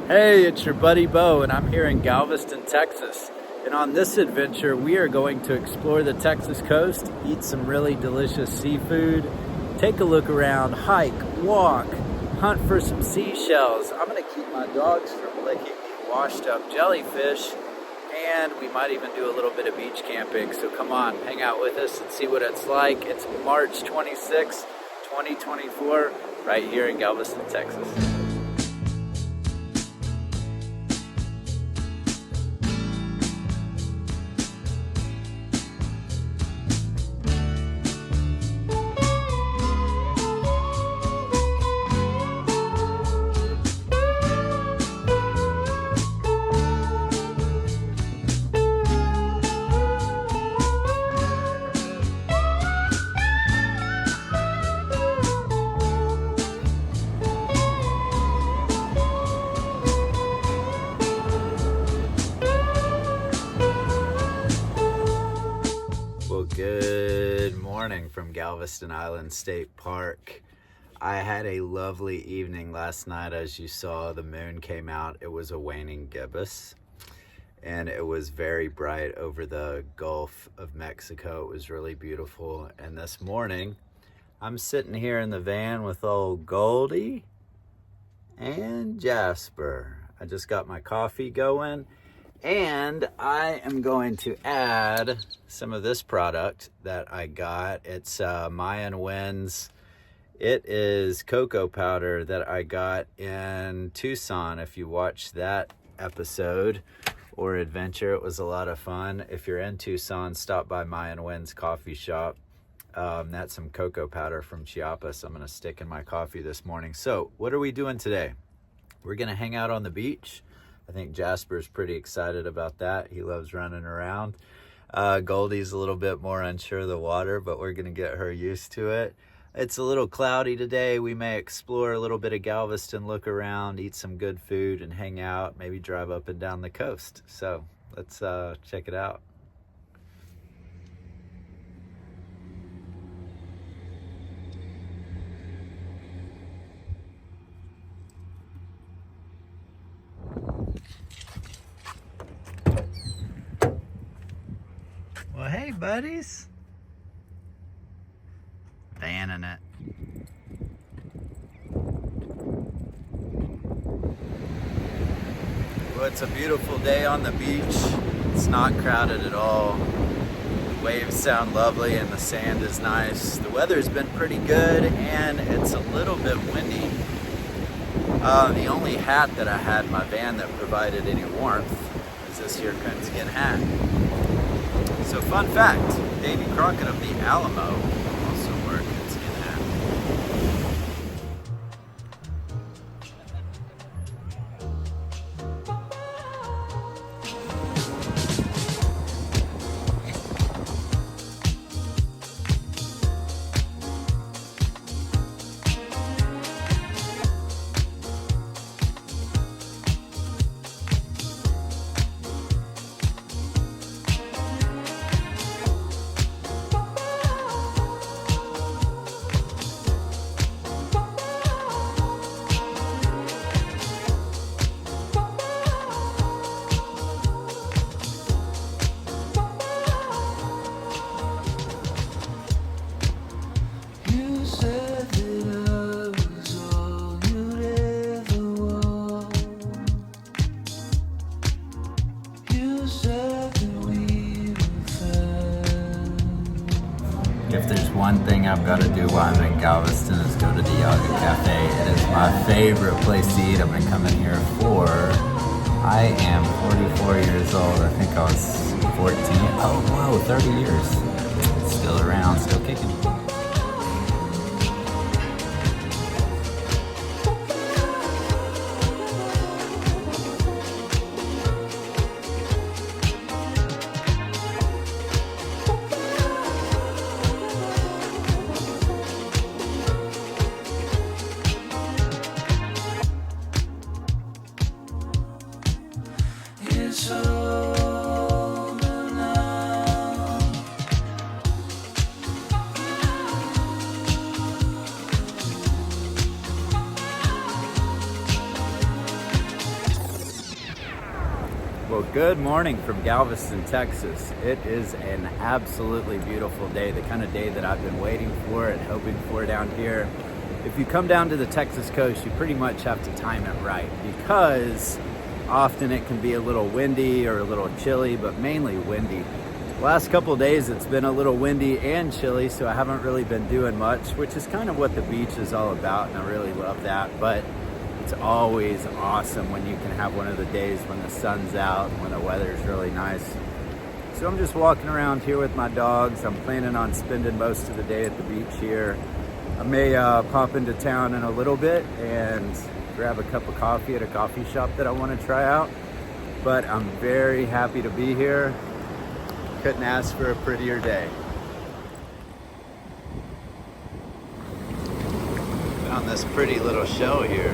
Hey, it's your buddy Bo, and I'm here in Galveston, Texas. And on this adventure, we are going to explore the Texas coast, eat some really delicious seafood, take a look around, hike, walk, hunt for some seashells. I'm going to keep my dogs from licking the washed up jellyfish, and we might even do a little bit of beach camping. So come on, hang out with us and see what it's like. It's March 26, 2024, right here in Galveston, Texas. Good morning from Galveston Island State Park. I had a lovely evening last night. As you saw, the moon came out. It was a waning gibbous, and it was very bright over the Gulf of Mexico. It was really beautiful. And this morning, I'm sitting here in the van with old Goldie and Jasper. I just got my coffee going. And I am going to add some of this product that I got. It's Mayan Winds. It is cocoa powder that I got in Tucson. If you watched that episode or adventure, it was a lot of fun. If you're in Tucson, stop by Mayan Winds coffee shop. That's some cocoa powder from Chiapas I'm going to stick in my coffee this morning. So what are we doing today? We're going to hang out on the beach. I think Jasper's pretty excited about that. He loves running around. Goldie's a little bit more unsure of the water, but we're going to get her used to it. It's a little cloudy today. We may explore a little bit of Galveston, look around, eat some good food, and hang out, maybe drive up and down the coast. So let's check it out. Well, hey, buddies. Fanning it. Well, it's a beautiful day on the beach. It's not crowded at all. The waves sound lovely and the sand is nice. The weather's been pretty good and it's a little bit windy. The only hat that I had in my van that provided any warmth is this here coonskin hat. So fun fact, Davy Crockett of the Alamo also wore a coonskin hat. If there's one thing I've got to do while I'm in Galveston is go to the Yaga Cafe. It is my favorite place to eat. I've been coming here I am 44 years old. I think I was 14. Oh, whoa, 30 years. It's still around, still kicking. Well, good morning from Galveston, Texas. It is an absolutely beautiful day, the kind of day that I've been waiting for and hoping for down here. If you come down to the Texas coast, you pretty much have to time it right because often it can be a little windy or a little chilly, but mainly windy. Last couple of days it's been a little windy and chilly, so I haven't really been doing much, which is kind of what the beach is all about, and I really love that. But it's always awesome when you can have one of the days when the sun's out, when the weather's really nice. So I'm just walking around here with my dogs. I'm planning on spending most of the day at the beach here. I may pop into town in a little bit and grab a cup of coffee at a coffee shop that I want to try out. But I'm very happy to be here. Couldn't ask for a prettier day. Found this pretty little shell here.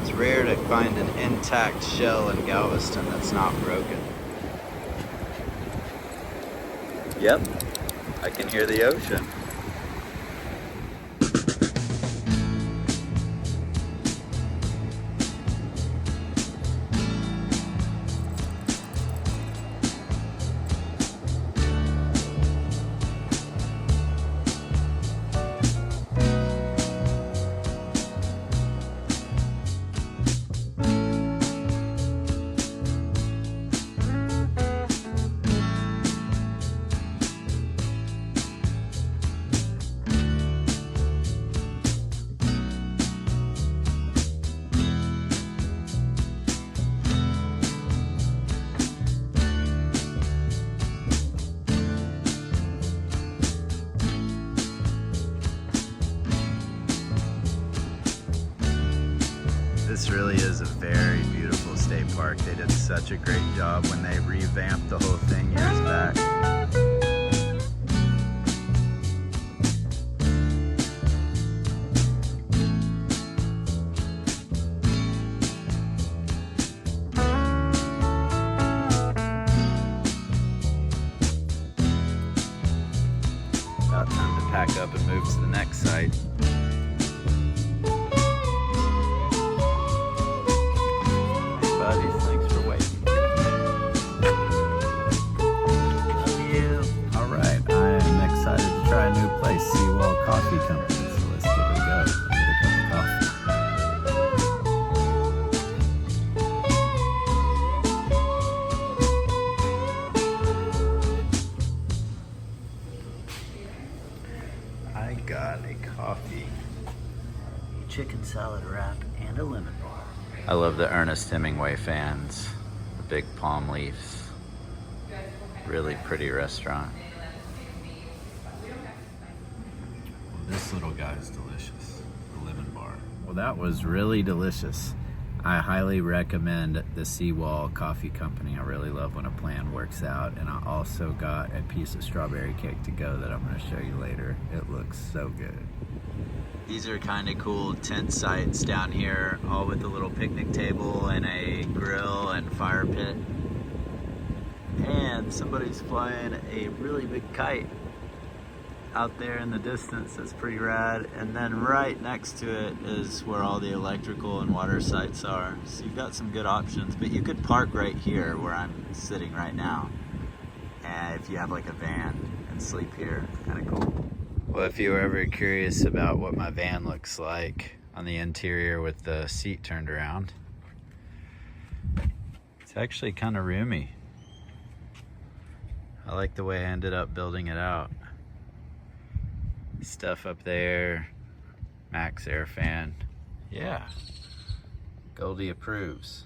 It's rare to find an intact shell in Galveston that's not broken. Yep, I can hear the ocean. This really is a very beautiful state park. They did such a great job when they revamped the whole thing years back. About time to pack up and move to the next site. Thanks for waiting. Love you. All right, I am excited to try a new place, Seawall Coffee Company. So let's give it a go. Get a cup of coffee. I got a coffee, a chicken salad wrap, and a lemon bar. I love the Ernest Hemingway fans, the big palm leaves. Really pretty restaurant. Well, this little guy's delicious, the lemon bar. Well, that was really delicious. I highly recommend the Seawall Coffee Company. I really love when a plan works out. And I also got a piece of strawberry cake to go that I'm gonna show you later. It looks so good. These are kind of cool tent sites down here, all with a little picnic table and a grill and fire pit. And somebody's flying a really big kite out there in the distance. That's pretty rad. And then right next to it is where all the electrical and water sites are. So you've got some good options, but you could park right here where I'm sitting right now. And if you have like a van and sleep here, kind of cool. Well, if you were ever curious about what my van looks like on the interior with the seat turned around, it's actually kind of roomy. I like the way I ended up building it out. Stuff up there, max air fan. Yeah, Goldie approves.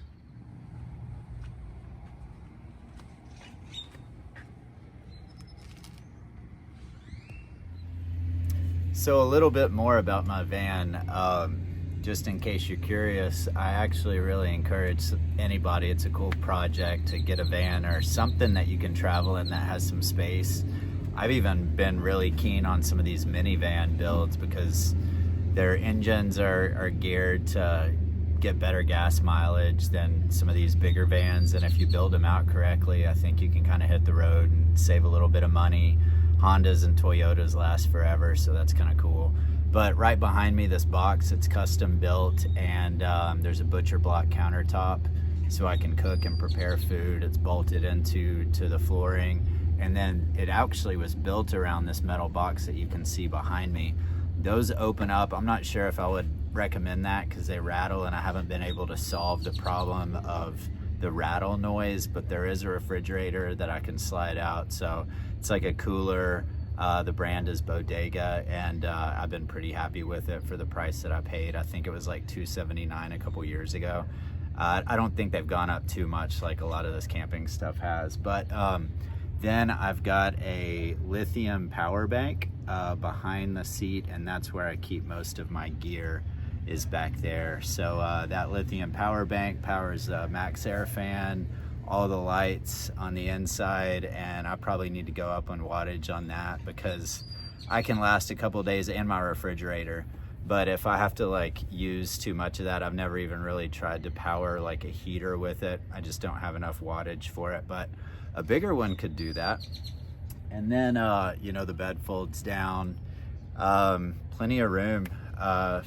So a little bit more about my van, just in case you're curious. I actually really encourage anybody, it's a cool project, to get a van or something that you can travel in that has some space. I've even been really keen on some of these minivan builds because their engines are geared to get better gas mileage than some of these bigger vans, and if you build them out correctly, I think you can kind of hit the road and save a little bit of money. Hondas and Toyotas last forever, so that's kind of cool. But right behind me, this box, it's custom built, and there's a butcher block countertop. so I can cook and prepare food. It's bolted into the flooring, and then it actually was built around this metal box that you can see behind me. Those open up. I'm not sure if I would recommend that because they rattle, and I haven't been able to solve the problem of the rattle noise, but there is a refrigerator that I can slide out. So it's like a cooler. The brand is Bodega, and I've been pretty happy with it for the price that I paid. I think it was like $279 a couple years ago. I don't think they've gone up too much like a lot of this camping stuff has. But then I've got a lithium power bank behind the seat, and that's where I keep most of my gear, is back there. So that lithium power bank powers the Max Air fan, all the lights on the inside, and I probably need to go up on wattage on that because I can last a couple days, and my refrigerator. But if I have to like use too much of that, I've never even really tried to power like a heater with it. I just don't have enough wattage for it, but a bigger one could do that. And then you know, the bed folds down, plenty of room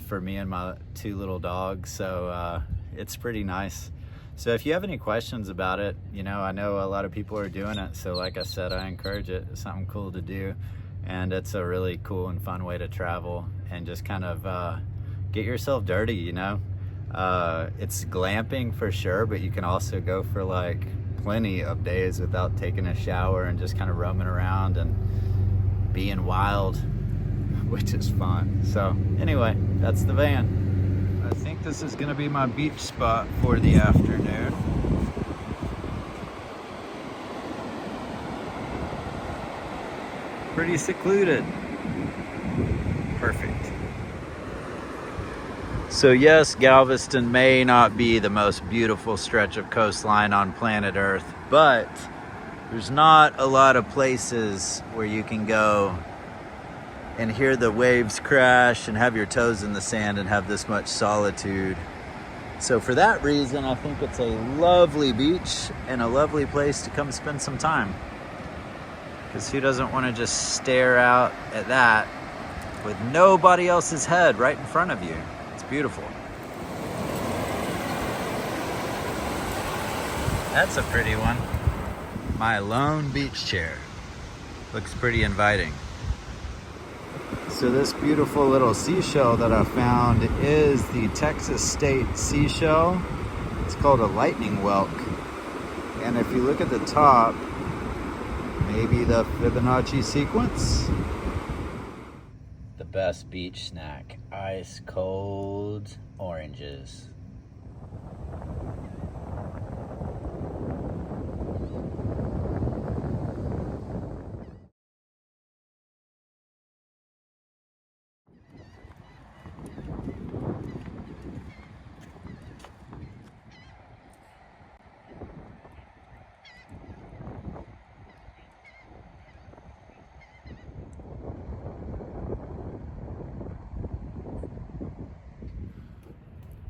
for me and my 2 little dogs, so it's pretty nice. So if you have any questions about it, you know, I know a lot of people are doing it, so like I said, I encourage it. It's something cool to do, and it's a really cool and fun way to travel and just kind of get yourself dirty, you know. It's glamping for sure, but you can also go for like plenty of days without taking a shower and just kind of roaming around and being wild, which is fun. So anyway, that's the van. I think this is gonna be my beach spot for the afternoon. Pretty secluded. Perfect. So yes, Galveston may not be the most beautiful stretch of coastline on planet Earth, but there's not a lot of places where you can go and hear the waves crash and have your toes in the sand and have this much solitude. So for that reason, I think it's a lovely beach and a lovely place to come spend some time. Because who doesn't want to just stare out at that with nobody else's head right in front of you? It's beautiful. That's a pretty one. My lone beach chair. Looks pretty inviting. So this beautiful little seashell that I found is the Texas State seashell. It's called a lightning whelk. And if you look at the top, maybe the Fibonacci sequence. The best beach snack, ice cold oranges.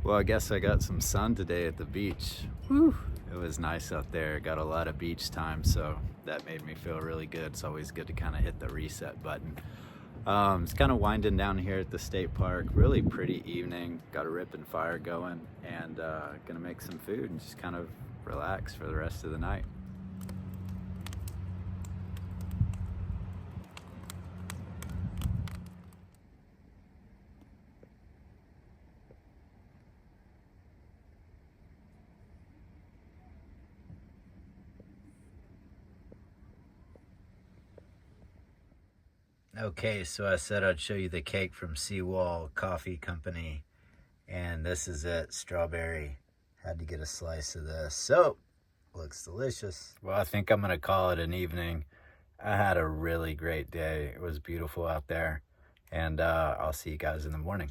Well, I guess I got some sun today at the beach. Whew. It was nice out there. Got a lot of beach time, so that made me feel really good. It's always good to kind of hit the reset button. It's kind of winding down here at the state park. Really pretty evening. Got a ripping fire going, and gonna make some food and just kind of relax for the rest of the night. Okay, so I said I'd show you the cake from Seawall Coffee Company, and this is it, strawberry. Had to get a slice of this. So, looks delicious. Well, I think I'm gonna call it an evening. I had a really great day. It was beautiful out there, and I'll see you guys in the morning.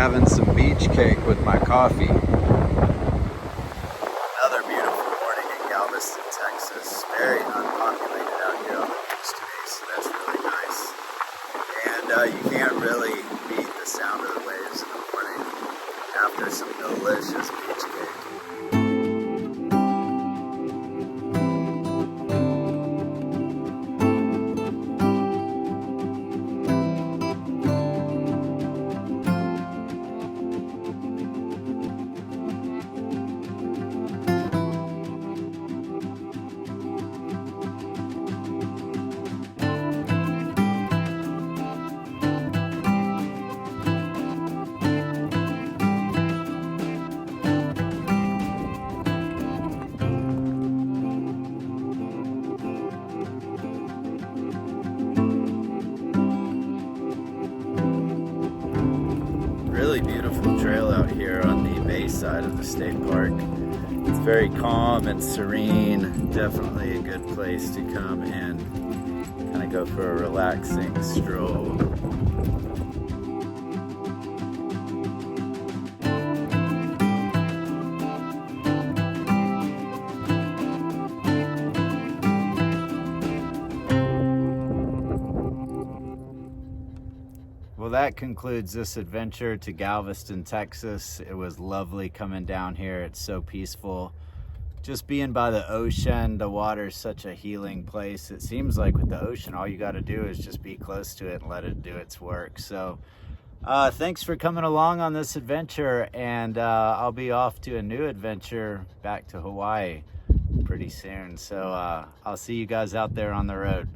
having some beach cake with my coffee. Another beautiful morning in Galveston, Texas. Very unpopulated out here on the beach today, so that's really nice. And you can't really beat the sound of the waves in the morning after some delicious beach cake. Really beautiful trail out here on the bay side of the state park. It's very calm and serene. Definitely a good place to come and kind of go for a relaxing stroll. Well, that concludes this adventure to Galveston, Texas. It was lovely coming down here. It's so peaceful. Just being by the ocean, the water's such a healing place. It seems like with the ocean, all you got to do is just be close to it and let it do its work. So thanks for coming along on this adventure, and I'll be off to a new adventure back to Hawaii pretty soon. So I'll see you guys out there on the road.